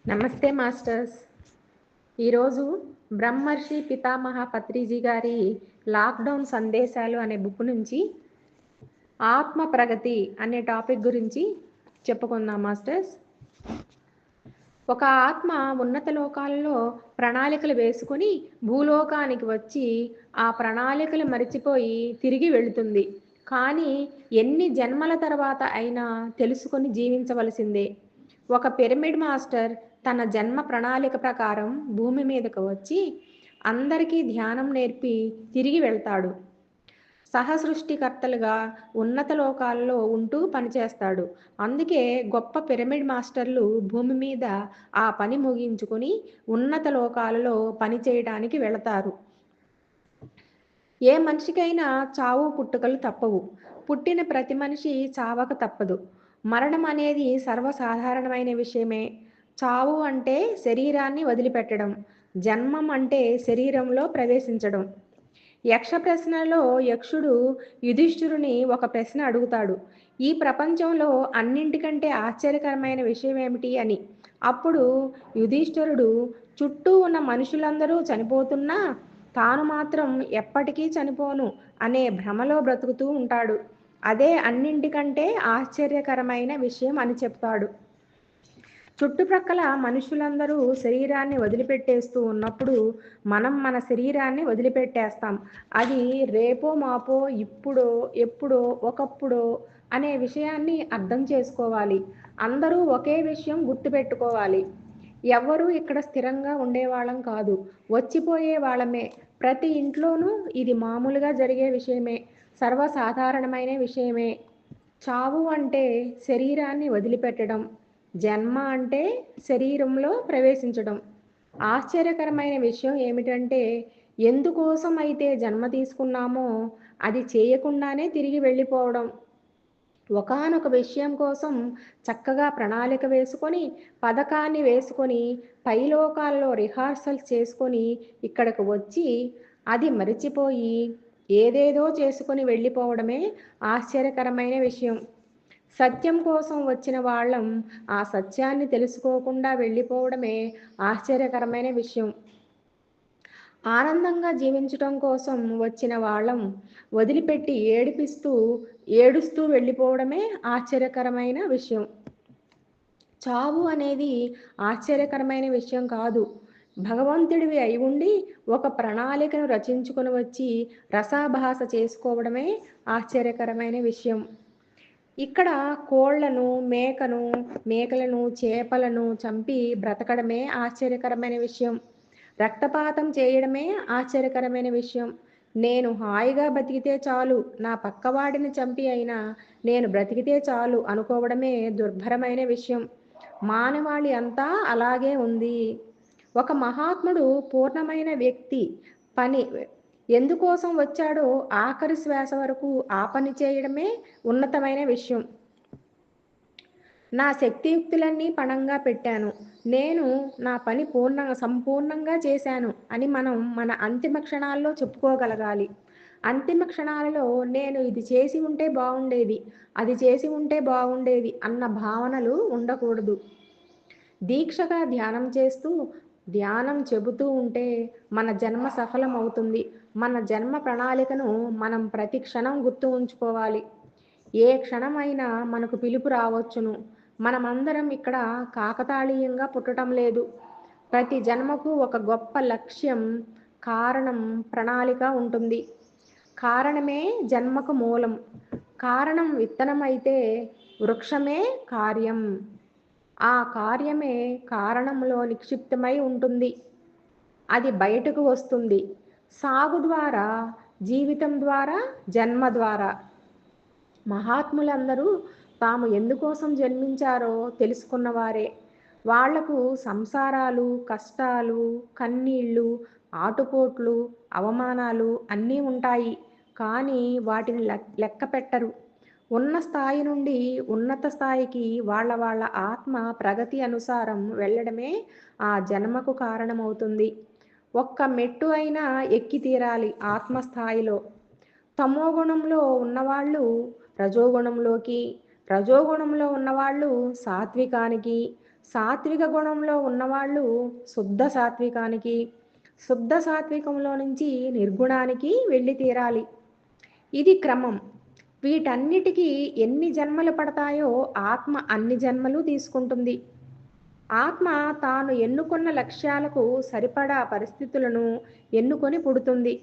నమస్తే మాస్టర్స్. ఈరోజు బ్రహ్మర్షి పితామహ పత్రిజీ గారి లాక్డౌన్ సందేశాలు అనే బుక్ నుంచి ఆత్మ ప్రగతి అనే టాపిక్ గురించి చెప్పుకుందాం మాస్టర్స్. ఒక ఆత్మ ఉన్నత లోకాలలో ప్రణాళికలు వేసుకొని భూలోకానికి వచ్చి ఆ ప్రణాళికలు మరిచిపోయి తిరిగి వెళుతుంది. కానీ ఎన్ని జన్మల తర్వాత అయినా తెలుసుకొని జీవించవలసిందే. ఒక పిరమిడ్ మాస్టర్ తన జన్మ ప్రణాళిక ప్రకారం భూమి మీదకు వచ్చి అందరికీ ధ్యానం నేర్పి తిరిగి వెళ్తాడు. సహసృష్టికర్తలుగా ఉన్నత లోకాల్లో ఉంటూ పనిచేస్తాడు. అందుకే గొప్ప పిరమిడ్ మాస్టర్లు భూమి మీద ఆ పని ముగించుకొని ఉన్నత లోకాలలో పని చేయడానికి వెళతారు. ఏ మనిషికైనా చావు పుట్టుకలు తప్పవు. పుట్టిన ప్రతి మనిషి చావక తప్పదు. మరణం అనేది సర్వసాధారణమైన విషయమే. చావు అంటే శరీరాన్ని వదిలిపెట్టడం, జన్మం అంటే శరీరంలో ప్రవేశించడం. యక్ష ప్రశ్నలో యక్షుడు యుధిష్ఠిరుని ఒక ప్రశ్న అడుగుతాడు, ఈ ప్రపంచంలో అన్నింటికంటే ఆశ్చర్యకరమైన విషయం ఏమిటి అని. అప్పుడు యుధిష్ఠిరుడు చుట్టూ ఉన్న మనుషులందరూ చనిపోతున్నా తాను మాత్రం ఎప్పటికీ చనిపోను అనే భ్రమలో బ్రతుకుతూ ఉంటాడు. అదే అన్నింటికంటే ఆశ్చర్యకరమైన విషయం అని చెప్తాడు. చుట్టుప్రక్కల మనుషులందరూ శరీరాన్ని వదిలిపెట్టేస్తూ ఉన్నప్పుడు మనం మన శరీరాన్ని వదిలిపెట్టేస్తాం. అది రేపో మాపో, ఇప్పుడో ఎప్పుడో ఒకప్పుడో అనే విషయాన్ని అర్థం చేసుకోవాలి. అందరూ ఒకే విషయం గుర్తుపెట్టుకోవాలి. ఎవ్వరూ ఇక్కడ స్థిరంగా ఉండేవాళ్ళం కాదు, వచ్చిపోయే వాళ్ళమే. ప్రతి ఇంట్లోనూ ఇది మామూలుగా జరిగే విషయమే, సర్వసాధారణమైన విషయమే. చావు అంటే శరీరాన్ని వదిలిపెట్టడం, జన్మ అంటే శరీరంలో ప్రవేశించడం. ఆశ్చర్యకరమైన విషయం ఏమిటంటే ఎందుకోసం అయితే జన్మ తీసుకున్నామో అది చేయకుండానే తిరిగి వెళ్ళిపోవడం. ఒకానొక విషయం కోసం చక్కగా ప్రణాళిక వేసుకొని పథకాన్ని వేసుకొని పైలోకాల్లో రిహార్సల్స్ చేసుకొని ఇక్కడికి వచ్చి అది మరిచిపోయి ఏదేదో చేసుకొని వెళ్ళిపోవడమే ఆశ్చర్యకరమైన విషయం. సత్యం కోసం వచ్చిన వాళ్ళం ఆ సత్యాన్ని తెలుసుకోకుండా వెళ్ళిపోవడమే ఆశ్చర్యకరమైన విషయం. ఆనందంగా జీవించటం కోసం వచ్చిన వాళ్ళం వదిలిపెట్టి ఏడుస్తూ వెళ్ళిపోవడమే ఆశ్చర్యకరమైన విషయం. చావు అనేది ఆశ్చర్యకరమైన విషయం కాదు. భగవంతుడివి అయి ఉండి ఒక ప్రణాళికను రచించుకొని వచ్చి రసాభాస చేసుకోవడమే ఆశ్చర్యకరమైన విషయం. ఇక్కడ కోళ్లను, మేకలను, చేపలను చంపి బ్రతకడమే ఆశ్చర్యకరమైన విషయం. రక్తపాతం చేయడమే ఆశ్చర్యకరమైన విషయం. నేను హాయిగా బతికితే చాలు, నా పక్కవాడిని చంపి అయినా నేను బ్రతికితే చాలు అనుకోవడమే దుర్భరమైన విషయం. మానవాళి అంతా అలాగే ఉంది. ఒక మహాత్ముడు పూర్ణమైన వ్యక్తి పని ఎందుకోసం వచ్చాడో ఆఖరి శ్వాస వరకు ఆ పని చేయడమే ఉన్నతమైన విషయం. నా శక్తియుక్తులన్నీ పణంగా పెట్టాను, నేను నా పని సంపూర్ణంగా చేశాను అని మనం మన అంతిమ క్షణాల్లో చెప్పుకోగలగాలి. అంతిమ క్షణాలలో నేను ఇది చేసి ఉంటే బాగుండేది, అది చేసి ఉంటే బాగుండేది అన్న భావనలు ఉండకూడదు. దీక్షగా ధ్యానం చెబుతూ ఉంటే మన జన్మ సఫలం అవుతుంది. మన జన్మ ప్రణాళికను మనం ప్రతి క్షణం గుర్తు ఉంచుకోవాలి. ఏ క్షణమైనా మనకు పిలుపు రావచ్చును. మనమందరం ఇక్కడ కాకతాళీయంగా పుట్టడం లేదు. ప్రతి జన్మకు ఒక గొప్ప లక్ష్యం, కారణం, ప్రణాళిక ఉంటుంది. కారణమే జన్మకు మూలం. కారణం విత్తనమైతే వృక్షమే కార్యం. ఆ కార్యమే కారణంలో నిక్షిప్తమై ఉంటుంది. అది బయటకు వస్తుంది సాగు ద్వారా, జీవితం ద్వారా, జన్మ ద్వారా. మహాత్ములందరూ తాము ఎందుకోసం జన్మించారో తెలుసుకున్నవారే. వాళ్లకు సంసారాలు, కష్టాలు, కన్నీళ్ళు, ఆటుపోట్లు, అవమానాలు అన్నీ ఉంటాయి. కానీ వాటిని లెక్క పెట్టరు. ఉన్న స్థాయి నుండి ఉన్నత స్థాయికి వాళ్ళ ఆత్మ ప్రగతి అనుసారం వెళ్ళడమే ఆ జన్మకు కారణమవుతుంది. ఒక్క మెట్టు అయినా ఎక్కి తీరాలి ఆత్మస్థాయిలో. తమోగుణంలో ఉన్నవాళ్ళు రజోగుణంలోకి, రజోగుణంలో ఉన్నవాళ్ళు సాత్వికానికి, సాత్విక గుణంలో ఉన్నవాళ్ళు శుద్ధ సాత్వికానికి, శుద్ధ సాత్వికంలో నుంచి నిర్గుణానికి వెళ్ళి తీరాలి. ఇది క్రమం. వీటన్నిటికీ ఎన్ని జన్మలు పడతాయో ఆత్మ అన్ని జన్మలు తీసుకుంటుంది. ఆత్మ తాను ఎన్నుకున్న లక్ష్యాలకు సరిపడా పరిస్థితులను ఎన్నుకొని పుడుతుంది.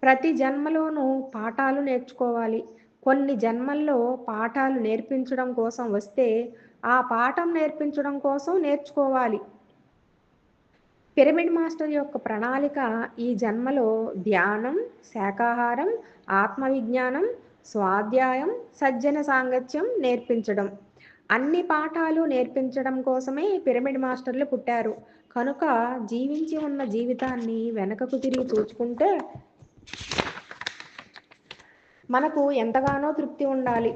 ప్రతి జన్మలోనూ పాఠాలు నేర్చుకోవాలి. కొన్ని జన్మల్లో పాఠాలు నేర్పించడం కోసం వస్తే ఆ పాఠం నేర్పించడం కోసం నేర్చుకోవాలి. పిరమిడ్ మాస్టర్ యొక్క ప్రణాళిక ఈ జన్మలో ధ్యానం, శాకాహారం, ఆత్మవిజ్ఞానం, స్వాధ్యాయం, సజ్జన సాంగత్యం నేర్పించడం. అన్ని పాఠాలు నేర్పించడం కోసమే పిరమిడ్ మాస్టర్లు పుట్టారు. కనుక జీవించి ఉన్న జీవితాన్ని వెనకకు తిరిగి చూసుకుంటే మనకు ఎంతగానో తృప్తి ఉండాలి.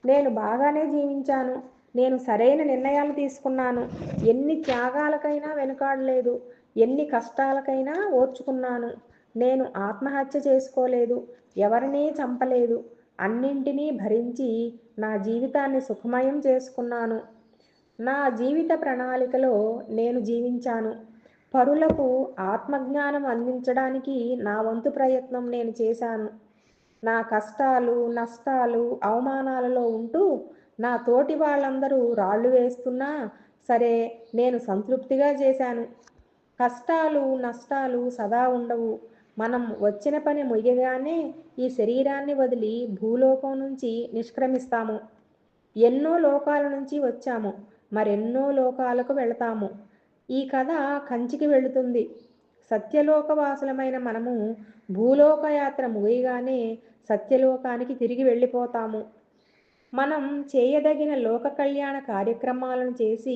నేను బాగానే జీవించాను, నేను సరైన నిర్ణయాలు తీసుకున్నాను, ఎన్ని త్యాగాలకైనా వెనుకాడలేదు, ఎన్ని కష్టాలకైనా ఓర్చుకున్నాను, నేను ఆత్మహత్య చేసుకోలేదు, ఎవరినీ చంపలేదు, అన్నింటినీ భరించి నా జీవితాన్ని సుఖమయం చేసుకున్నాను, నా జీవిత ప్రణాళికలో నేను జీవించాను, పరులకు ఆత్మజ్ఞానం అందించడానికి నా వంతు ప్రయత్నం నేను చేశాను, నా కష్టాలు, నష్టాలు, అవమానాలలో ఉంటూ నా తోటి వాళ్ళందరూ రాళ్ళు వేస్తున్నా సరే నేను సంతృప్తిగా చేశాను. కష్టాలు, నష్టాలు సదా ఉండవు. మనం వచ్చిన పని ముగియగానే ఈ శరీరాన్ని వదిలి భూలోకం నుంచి నిష్క్రమిస్తాము. ఎన్నో లోకాల నుంచి వచ్చాము, మరెన్నో లోకాలకు వెళతాము. ఈ కథ కంచికి వెళుతుంది. సత్యలోకవాసులమైన మనము భూలోకయాత్ర ముగియగానే సత్యలోకానికి తిరిగి వెళ్ళిపోతాము. మనం చేయదగిన లోక కళ్యాణ కార్యక్రమాలను చేసి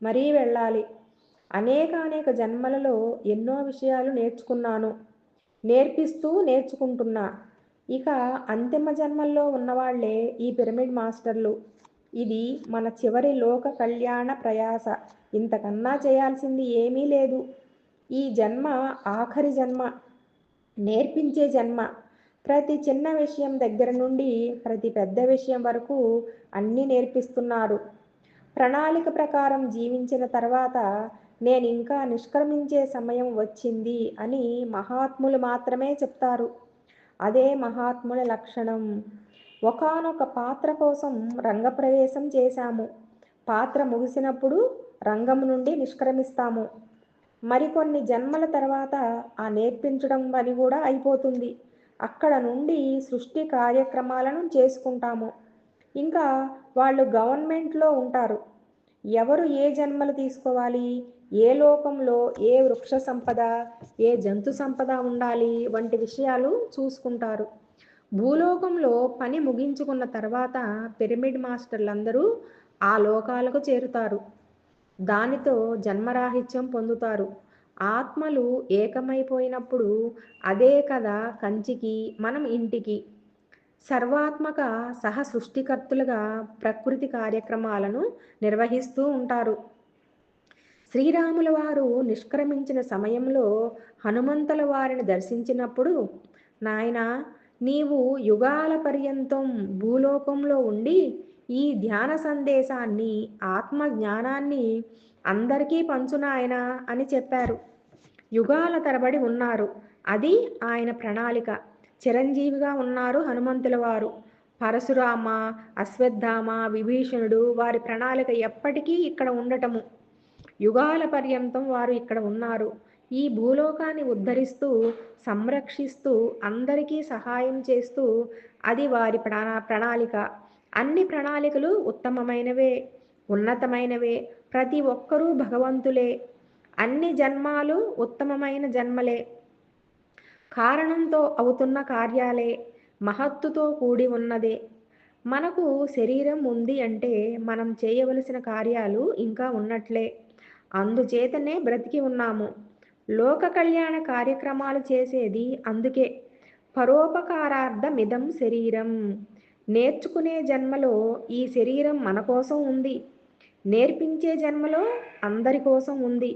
మరీ వెళ్ళాలి. అనేక జన్మలలో ఎన్నో విషయాలు నేర్చుకున్నాను, నేర్పిస్తూ నేర్చుకుంటున్నా. ఇక అంతిమ జన్మల్లో ఉన్నవాళ్లే ఈ పిరమిడ్ మాస్టర్లు. ఇది మన చివరి లోక కళ్యాణ ప్రయాస. ఇంతకన్నా చేయాల్సింది ఏమీ లేదు. ఈ జన్మ ఆఖరి జన్మ, నేర్పించే జన్మ. ప్రతి చిన్న విషయం దగ్గర నుండి ప్రతి పెద్ద విషయం వరకు అన్నీ నేర్పిస్తున్నారు. ప్రణాళిక ప్రకారం జీవించిన తర్వాత నేను ఇంకా నిష్క్రమించే సమయం వచ్చింది అని మహాత్ములు మాత్రమే చెప్తారు. అదే మహాత్ముల లక్షణం. ఒకానొక పాత్ర కోసం రంగప్రవేశం చేశాము. పాత్ర ముగిసినప్పుడు రంగం నుండి నిష్క్రమిస్తాము. మరికొన్ని జన్మల తర్వాత ఆ నేర్పించడం పని కూడా అయిపోతుంది. అక్కడ నుండి సృష్టి కార్యక్రమాలను చేసుకుంటాము. ఇంకా వాళ్ళు గవర్నమెంట్లో ఉంటారు. ఎవరు ఏ జన్మలు తీసుకోవాలి, ఏ లోకంలో ఏ వృక్ష సంపద, ఏ జంతు సంపద ఉండాలి వంటి విషయాలు చూసుకుంటారు. భూలోకంలో పని ముగించుకున్న తర్వాత పిరమిడ్ మాస్టర్లందరూ ఆ లోకాలకు చేరుతారు. దానితో జన్మరాహిత్యం పొందుతారు. ఆత్మలు ఏకమైపోయినప్పుడు అదే కదా కంచికి, మనం ఇంటికి. సర్వాత్మక సహ సృష్టికర్తలుగా ప్రకృతి కార్యక్రమాలను నిర్వహిస్తూ ఉంటారు. శ్రీరాముల వారు నిష్క్రమించిన సమయంలో హనుమంతుల వారిని దర్శించినప్పుడు, నాయనా, నీవు యుగాల పర్యంతం భూలోకంలో ఉండి ఈ ధ్యాన సందేశాన్ని, ఆత్మ జ్ఞానాన్ని అందరికీ పంచునాయనా అని చెప్పారు. యుగాల తరబడి ఉన్నారు. అది ఆయన ప్రణాళిక. చిరంజీవిగా ఉన్నారు హనుమంతుల వారు. పరశురామ, అశ్వత్థామ, విభీషణుడు వారి ప్రణాళిక ఎప్పటికీ ఇక్కడ ఉండటము. యుగాల పర్యంతం వారు ఇక్కడ ఉన్నారు. ఈ భూలోకాన్ని ఉద్ధరిస్తూ, సంరక్షిస్తూ, అందరికీ సహాయం చేస్తూ, అది వారి ప్రణాళిక. అన్ని ప్రణాళికలు ఉత్తమమైనవే, ఉన్నతమైనవే. ప్రతి ఒక్కరూ భగవంతులే. అన్ని జన్మాలు ఉత్తమమైన జన్మలే. కారణంతో అవుతున్న కార్యాలే, మహత్తుతో కూడి ఉన్నదే. మనకు శరీరం ఉంది అంటే మనం చేయవలసిన కార్యాలు ఇంకా ఉన్నట్లే. అందుచేతనే బ్రతికి ఉన్నాము. లోక కళ్యాణ కార్యక్రమాలు చేసేది అందుకే. పరోపకారార్థమిదం శరీరం. నేర్చుకునే జన్మలో ఈ శరీరం మన కోసం ఉంది. నేర్పించే జన్మలో అందరి కోసం ఉంది.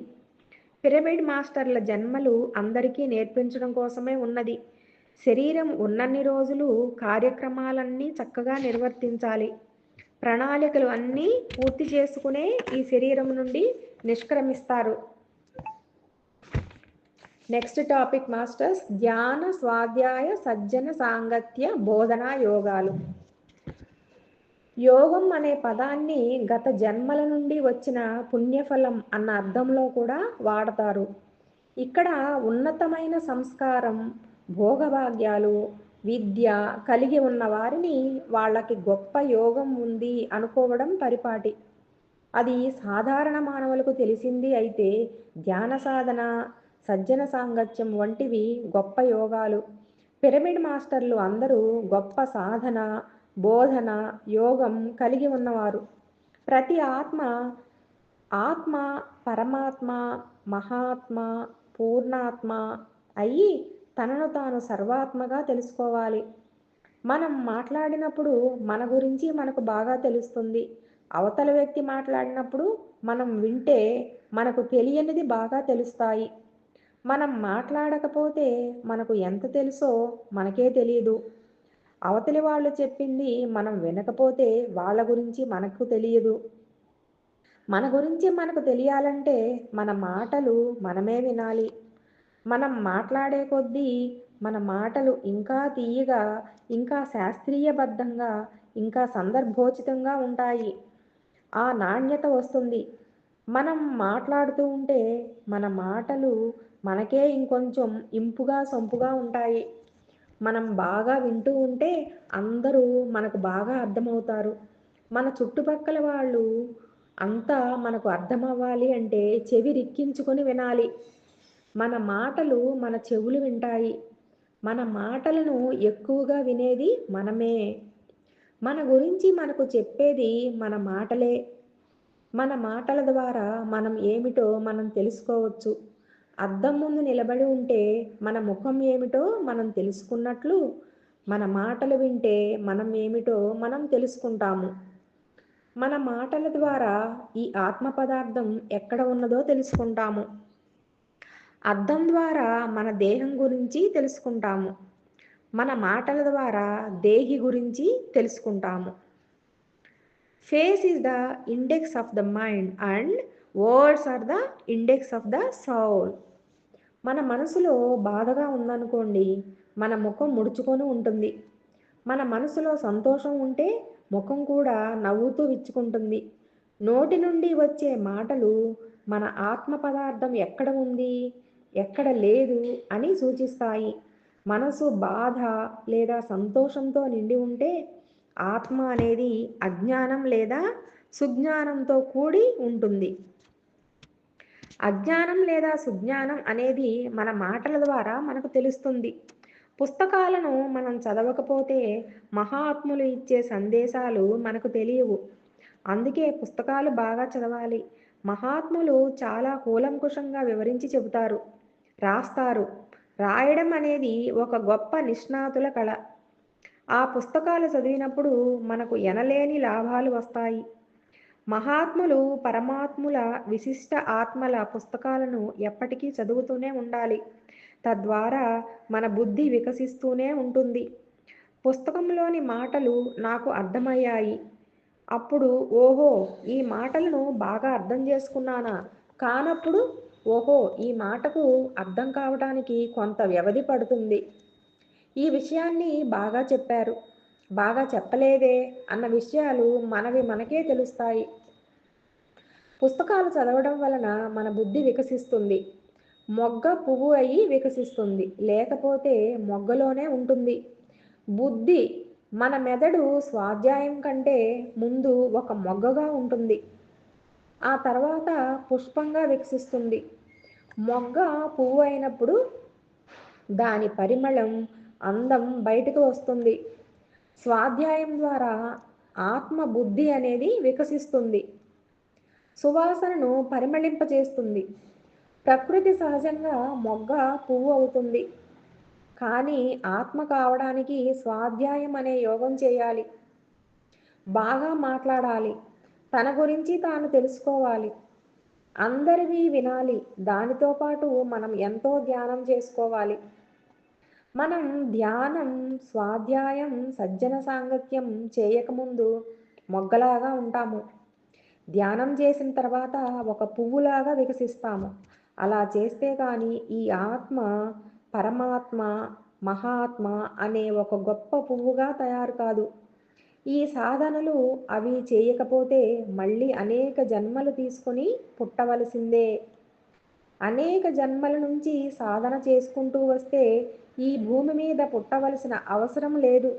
పిరమిడ్ మాస్టర్ల జన్మలు అందరికీ నేర్పించడం కోసమే ఉన్నది. శరీరం ఉన్నన్ని రోజులు కార్యక్రమాలన్నీ చక్కగా నిర్వర్తించాలి. ప్రణాళికలు అన్నీ పూర్తి చేసుకునే ఈ శరీరం నుండి నిష్క్రమిస్తారు. నెక్స్ట్ టాపిక్ మాస్టర్స్, ధ్యాన స్వాధ్యాయ సజ్జన సాంగత్య బోధనా యోగాలు. యోగం అనే పదాన్ని గత జన్మల నుండి వచ్చిన పుణ్యఫలం అన్న అర్థంలో కూడా వాడతారు. ఇక్కడ ఉన్నతమైన సంస్కారం, భోగభాగ్యాలు, విద్య కలిగి ఉన్న వారిని వాళ్ళకి గొప్ప యోగం ఉంది అనుకోవడం పరిపాటి. అది సాధారణ మానవులకు తెలిసింది అయితే ధ్యాన సాధన, సజ్జన సాంగత్యం వంటివి గొప్ప యోగాలు. పిరమిడ్ మాస్టర్లు అందరూ గొప్ప సాధన, బోధన, యోగం కలిగి ఉన్నవారు. ప్రతి ఆత్మ పరమాత్మ, మహాత్మ, పూర్ణాత్మ అయి తనను తాను సర్వాత్మగా తెలుసుకోవాలి. మనం మాట్లాడినప్పుడు మన గురించి మనకు బాగా తెలుస్తుంది. అవతల వ్యక్తి మాట్లాడినప్పుడు మనం వింటే మనకు తెలియనిది బాగా తెలుస్తాయి. మనం మాట్లాడకపోతే మనకు ఎంత తెలుసో మనకే తెలియదు. అవతలి వాళ్ళు చెప్పింది మనం వినకపోతే వాళ్ళ గురించి మనకు తెలియదు. మన గురించి మనకు తెలియాలంటే మన మాటలు మనమే వినాలి. మనం మాట్లాడే కొద్దీ మన మాటలు ఇంకా తీయగా, ఇంకా శాస్త్రీయబద్ధంగా, ఇంకా సందర్భోచితంగా ఉంటాయి. ఆ నాణ్యత వస్తుంది. మనం మాట్లాడుతూ ఉంటే మన మాటలు మనకే ఇంకొంచెం ఇంపుగా సొంపుగా ఉంటాయి. మనం బాగా వింటూ ఉంటే అందరూ మనకు బాగా అర్థమవుతారు. మన చుట్టుపక్కల వాళ్ళు అంతా మనకు అర్థమవ్వాలి అంటే చెవి రిక్కించుకొని వినాలి. మన మాటలు మన చెవులు వింటాయి. మన మాటలను ఎక్కువగా వినేది మనమే. మన గురించి మనకు చెప్పేది మన మాటలే. మన మాటల ద్వారా మనం ఏమిటో మనం తెలుసుకోవచ్చు. అద్దం ముందు నిలబడి ఉంటే మన ముఖం ఏమిటో మనం తెలుసుకున్నట్లు మన మాటలు వింటే మనం ఏమిటో మనం తెలుసుకుంటాము. మన మాటల ద్వారా ఈ ఆత్మ పదార్థం ఎక్కడ ఉన్నదో తెలుసుకుంటాము. అద్దం ద్వారా మన దేహం గురించి తెలుసుకుంటాము. మన మాటల ద్వారా దేహి గురించి తెలుసుకుంటాము. Face is the index of the mind and words are the index of the soul. మన మనసులో బాధగా ఉందనుకోండి, మన ముఖం ముడుచుకొని ఉంటుంది. మన మనసులో సంతోషం ఉంటే ముఖం కూడా నవ్వుతూ విచ్చుకుంటుంది. నోటి నుండి వచ్చే మాటలు మన ఆత్మ పదార్థం ఎక్కడ ఉంది, ఎక్కడ లేదు అని సూచిస్తాయి. మనసు బాధ లేదా సంతోషంతో నిండి ఉంటే ఆత్మ అనేది అజ్ఞానం లేదా సుజ్ఞానంతో కూడి ఉంటుంది. అజ్ఞానం లేదా సుజ్ఞానం అనేది మన మాటల ద్వారా మనకు తెలుస్తుంది. పుస్తకాలను మనం చదవకపోతే మహాత్ములు ఇచ్చే సందేశాలు మనకు తెలియవు. అందుకే పుస్తకాలు బాగా చదవాలి. మహాత్ములు చాలా కూలంకుషంగా వివరించి చెబుతారు, రాస్తారు. రాయడం అనేది ఒక గొప్ప నిష్ణాతుల కళ. ఆ పుస్తకాలు చదివినప్పుడు మనకు ఎనలేని లాభాలు వస్తాయి. మహాత్ములు, పరమాత్ముల, విశిష్ట ఆత్మల పుస్తకాలను ఎప్పటికీ చదువుతూనే ఉండాలి. తద్వారా మన బుద్ధి వికసిస్తూనే ఉంటుంది. పుస్తకంలోని మాటలు నాకు అర్థమయ్యాయి. అప్పుడు ఓహో, ఈ మాటలను బాగా అర్థం చేసుకున్నానా? కానప్పుడు ఓహో, ఈ మాటకు అర్థం కావడానికి కొంత వ్యవధి పడుతుంది. ఈ విషయాన్ని బాగా చెప్పారు, బాగా చెప్పలేదే అన్న విషయాలు మనకే తెలుస్తాయి. పుస్తకాలు చదవడం వలన మన బుద్ధి వికసిస్తుంది. మొగ్గ పువ్వు అయి వికసిస్తుంది, లేకపోతే మొగ్గలోనే ఉంటుంది. బుద్ధి, మన మెదడు స్వాధ్యాయం కంటే ముందు ఒక మొగ్గగా ఉంటుంది. ఆ తర్వాత పుష్పంగా వికసిస్తుంది. మొగ్గ పువ్వు అయినప్పుడు దాని పరిమళం, అందం బయటకు వస్తుంది. స్వాధ్యాయం ద్వారా ఆత్మ బుద్ధి అనేది వికసిస్తుంది. సువాసనను పరిమళింపచేస్తుంది. ప్రకృతి సహజంగా మొగ్గ పువ్వు అవుతుంది. కానీ ఆత్మ కావడానికి స్వాధ్యాయం అనే యోగం చేయాలి. బాగా మాట్లాడాలి. తన గురించి తాను తెలుసుకోవాలి. అందరివి వినాలి. దానితో పాటు మనం ఎంతో ధ్యానం చేసుకోవాలి. మనం ధ్యానం, స్వాధ్యాయం, సజ్జన సాంగత్యం చేయకముందు మొగ్గలాగా ఉంటాము. ధ్యానం చేసిన తర్వాత ఒక పువ్వులాగా వికసిస్తాము. అలా చేస్తే కానీ ఈ ఆత్మ, పరమాత్మ, మహాత్మ అనే ఒక గొప్ప పువ్వుగా తయారు కాదు. ఈ సాధనలు అవి చేయకపోతే మళ్ళీ అనేక జన్మలు తీసుకొని పుట్టవలసిందే. అనేక జన్మల నుంచి సాధన చేసుకుంటూ వస్తే ఈ భూమి మీద పుట్టవలసిన అవసరం లేదు.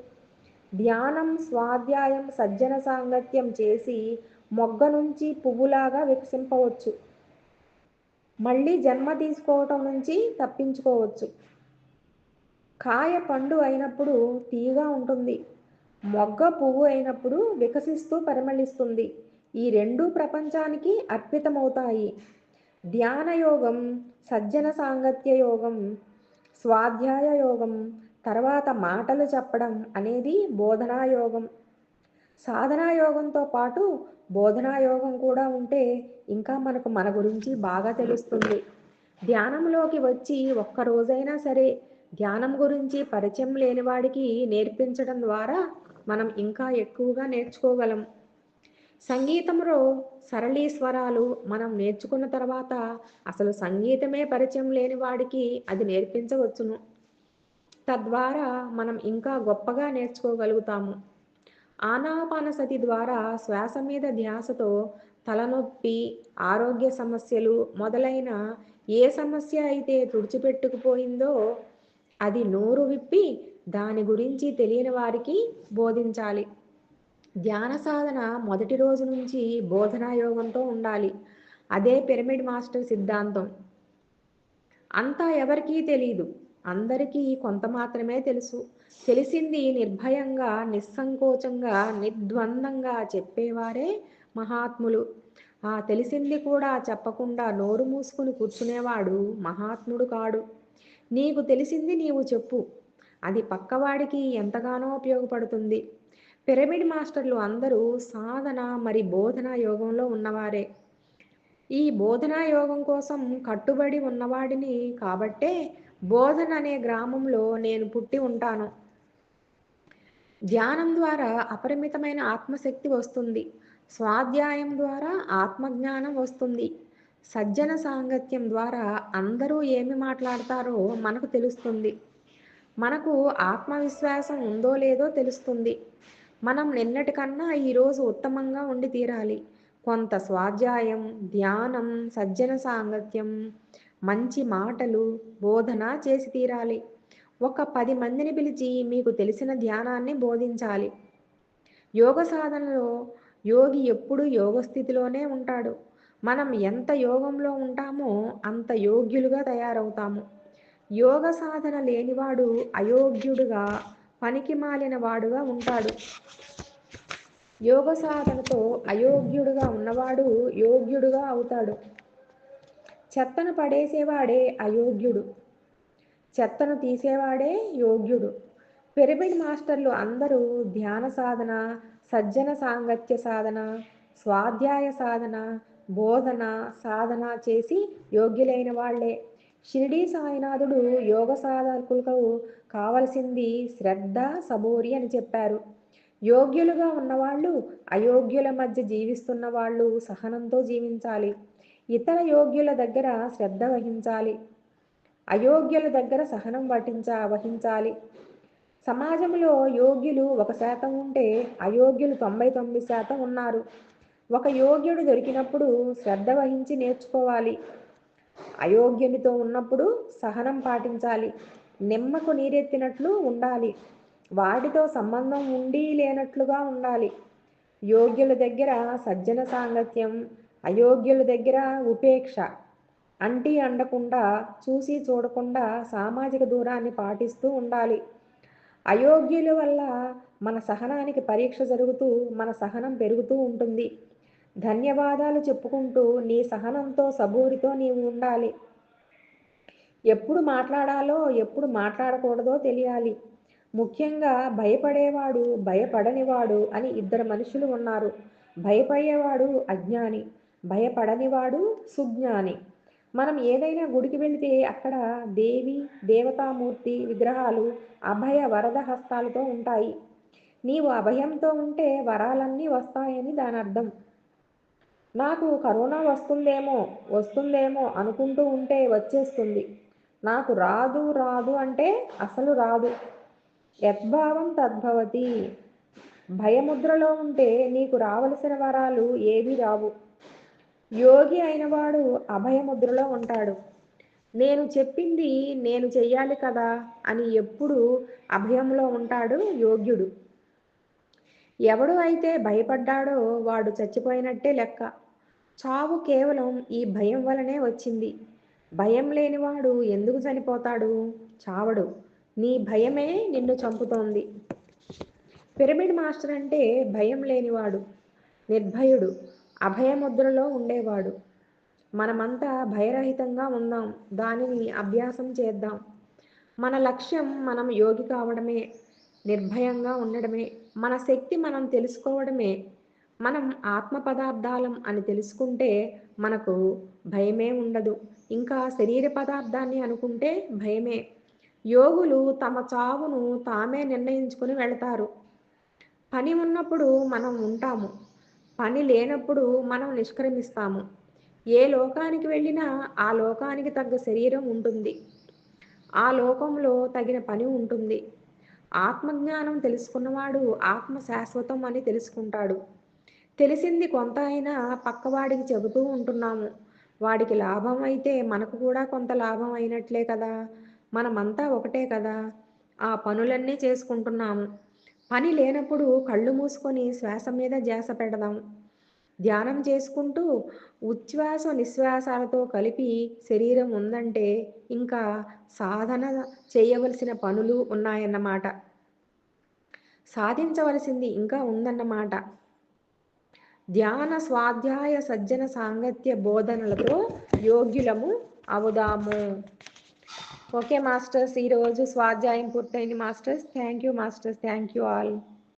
ధ్యానం, స్వాధ్యాయం, సజ్జన సాంగత్యం చేసి మొగ్గ నుంచి పువ్వులాగా వికసింపవచ్చు. మళ్ళీ జన్మ తీసుకోవటం నుంచి తప్పించుకోవచ్చు. కాయ పండు అయినప్పుడు తీయగా ఉంటుంది. మొగ్గ పువ్వు అయినప్పుడు వికసిస్తూ పరిమళిస్తుంది. ఈ రెండూ ప్రపంచానికి అర్పితమవుతాయి. ధ్యాన యోగం, సజ్జన సాంగత్య యోగం, స్వాధ్యాయ యోగం, తర్వాత మాటలు చెప్పడం అనేది బోధనా యోగం. సాధనా యోగంతో పాటు బోధనా యోగం కూడా ఉంటే ఇంకా మనకు మన గురించి బాగా తెలుస్తుంది. ధ్యానంలోకి వచ్చి ఒక్కరోజైనా సరే ధ్యానం గురించి పరిచయం లేని వాడికి నేర్పించడం ద్వారా మనం ఇంకా ఎక్కువగా నేర్చుకోగలం. సంగీతంలో సరళీ స్వరాలు మనం నేర్చుకున్న తర్వాత అసలు సంగీతమే పరిచయం లేని వాడికి అది నేర్పించవచ్చును. తద్వారా మనం ఇంకా గొప్పగా నేర్చుకోగలుగుతాము. ఆనాపానసతి ద్వారా శ్వాస మీద ధ్యాసతో తలనొప్పి, ఆరోగ్య సమస్యలు మొదలైన ఏ సమస్య అయితే తుడిచిపెట్టుకుపోయిందో అది నోరు విప్పి దాని గురించి తెలియని వారికి బోధించాలి. ధ్యాన సాధన మొదటి రోజు నుంచి బోధనా యోగంతో ఉండాలి. అదే పిరమిడ్ మాస్టర్ సిద్ధాంతం. అంతా ఎవరికీ తెలియదు, అందరికీ కొంత మాత్రమే తెలుసు. తెలిసింది నిర్భయంగా, నిస్సంకోచంగా, నిర్ద్వందంగా చెప్పేవారే మహాత్ములు. ఆ తెలిసింది కూడా చెప్పకుండా నోరు మూసుకుని కూర్చునేవాడు మహాత్ముడు కాడు. నీకు తెలిసింది నీవు చెప్పు, అది పక్కవాడికి ఎంతగానో ఉపయోగపడుతుంది. పిరమిడ్ మాస్టర్లు అందరూ సాధన మరి బోధన యోగంలో ఉన్నవారే. ఈ బోధనా యోగం కోసం కట్టుబడి ఉన్నవాడిని కాబట్టే బోధన అనే గ్రామంలో నేను పుట్టి ఉంటాను. ధ్యానం ద్వారా అపరిమితమైన ఆత్మశక్తి వస్తుంది. స్వాధ్యాయం ద్వారా ఆత్మజ్ఞానం వస్తుంది. సజ్జన సాంగత్యం ద్వారా అందరూ ఏమి మాట్లాడతారో మనకు తెలుస్తుంది. మనకు ఆత్మవిశ్వాసం ఉందో లేదో తెలుస్తుంది. మనం నిన్నటికన్నా ఈరోజు ఉత్తమంగా ఉండి తీరాలి. కొంత స్వాధ్యాయం, ధ్యానం, సజ్జన సాంగత్యం, మంచి మాటలు, బోధన చేసి తీరాలి. ఒక 10 మందిని పిలిచి మీకు తెలిసిన ధ్యానాన్ని బోధించాలి. యోగ సాధనలో యోగి ఎప్పుడూ యోగస్థితిలోనే ఉంటాడు. మనం ఎంత యోగంలో ఉంటామో అంత యోగ్యులుగా తయారవుతాము. యోగ సాధన లేనివాడు అయోగ్యుడుగా, పనికి మాలిన వాడుగా ఉంటాడు. యోగ సాధనతో అయోగ్యుడుగా ఉన్నవాడు యోగ్యుడుగా అవుతాడు. చెత్తను పడేసేవాడే అయోగ్యుడు, చెత్తను తీసేవాడే యోగ్యుడు. పిరమిడ్ మాస్టర్లు అందరూ ధ్యాన సాధన, సజ్జన సాంగత్య సాధన, స్వాధ్యాయ సాధన, బోధన సాధన చేసి యోగ్యులైన వాళ్లే. షిరిడీ సాయినాథుడు యోగ సాధకులకు కావలసింది శ్రద్ధ, సబూరి అని చెప్పారు. యోగ్యులుగా ఉన్నవాళ్ళు అయోగ్యుల మధ్య జీవిస్తున్న వాళ్ళు సహనంతో జీవించాలి. ఇతర యోగ్యుల దగ్గర శ్రద్ధ వహించాలి. అయోగ్యుల దగ్గర సహనం వహించాలి. సమాజంలో యోగ్యులు 1% ఉంటే అయోగ్యులు 99% ఉన్నారు. ఒక యోగ్యుడు దొరికినప్పుడు శ్రద్ధ వహించి నేర్చుకోవాలి. అయోగ్యునితో ఉన్నప్పుడు సహనం పాటించాలి. నిమ్మకు నీరెత్తినట్లు ఉండాలి. వాటితో సంబంధం ఉండి లేనట్లుగా ఉండాలి. యోగ్యుల దగ్గర సజ్జన సాంగత్యం, అయోగ్యుల దగ్గర ఉపేక్ష. అంటి అండకుండా, చూసి చూడకుండా సామాజిక దూరాన్ని పాటిస్తూ ఉండాలి. అయోగ్యుల వల్ల మన సహనానికి పరీక్ష జరుగుతూ మన సహనం పెరుగుతూ ఉంటుంది. ధన్యవాదాలు చెప్పుకుంటూ నీ సహనంతో, సబూరితో నీవు ఉండాలి. ఎప్పుడు మాట్లాడాలో, ఎప్పుడు మాట్లాడకూడదో తెలియాలి. ముఖ్యంగా భయపడేవాడు, భయపడనివాడు అని 2 మనుషులు ఉన్నారు. భయపడేవాడు అజ్ఞాని, భయపడనివాడు సుజ్ఞాని. మనం ఏదైనా గుడికి వెళితే అక్కడ దేవి, దేవతామూర్తి విగ్రహాలు అభయ వరద హస్తాలతో ఉంటాయి. నీవు అభయంతో ఉంటే వరాలన్నీ వస్తాయని దాని అర్థం. నాకు కరోనా వస్తుందేమో అనుకుంటూ ఉంటే వచ్చేస్తుంది. నాకు రాదు రాదు అంటే అసలు రాదు. యద్భావం తద్భవతి. భయముద్రలో ఉంటే నీకు రావలసిన వరాలు ఏవీ రావు. యోగి అయినవాడు అభయముద్రలో ఉంటాడు. నేను చెప్పింది నేను చెయ్యాలి కదా అని ఎప్పుడు అభయంలో ఉంటాడు యోగ్యుడు. ఎవడు అయితే భయపడ్డాడో వాడు చచ్చిపోయినట్టే లెక్క. చావు కేవలం ఈ భయం వలనే వచ్చింది. భయం లేనివాడు ఎందుకు చనిపోతాడు? చావడు. నీ భయమే నిన్ను చంపుతోంది. పిరమిడ్ మాస్టర్ అంటే భయం లేనివాడు, నిర్భయుడు, అభయముద్రలో ఉండేవాడు. మనమంతా భయరహితంగా ఉందాం, దానిని అభ్యాసం చేద్దాం. మన లక్ష్యం మనం యోగి కావడమే, నిర్భయంగా ఉండడమే. మన శక్తి మనం తెలుసుకోవడమే. మనం ఆత్మ పదార్థాలం అని తెలుసుకుంటే మనకు భయమే ఉండదు. ఇంకా శరీర పదార్థాన్ని అనుకుంటే భయమే. యోగులు తమ చావును తామే నిర్ణయించుకుని వెళతారు. పని ఉన్నప్పుడు మనం ఉంటాము, పని లేనప్పుడు మనం నిష్క్రమిస్తాము. ఏ లోకానికి వెళ్ళినా ఆ లోకానికి తగ్గ శరీరం ఉంటుంది, ఆ లోకంలో తగిన పని ఉంటుంది. ఆత్మజ్ఞానం తెలుసుకున్నవాడు ఆత్మ శాశ్వతం అని తెలుసుకుంటాడు. తెలిసింది కొంత అయినా పక్కవాడికి చెబుతూ ఉంటున్నాము. వాడికి లాభం అయితే మనకు కూడా కొంత లాభం అయినట్లే కదా. మనమంతా ఒకటే కదా. ఆ పనులన్నీ చేసుకుంటున్నాము. పని లేనప్పుడు కళ్ళు మూసుకొని శ్వాస మీద ధ్యాస పెడదాం. ధ్యానం చేసుకుంటూ ఉచ్ఛ్వాస నిశ్వాసాలతో కలిపి శరీరం ఉందంటే ఇంకా సాధన చేయవలసిన పనులు ఉన్నాయన్నమాట. సాధించవలసింది ఇంకా ఉందన్నమాట. ధ్యాన స్వాధ్యాయ సజ్జన సాంగత్య బోధనలతో యోగ్యులము అవుదాము. ఓకే మాస్టర్స్, ఈరోజు స్వాధ్యాయం పూర్తయింది masters. Thank you masters, thank you all.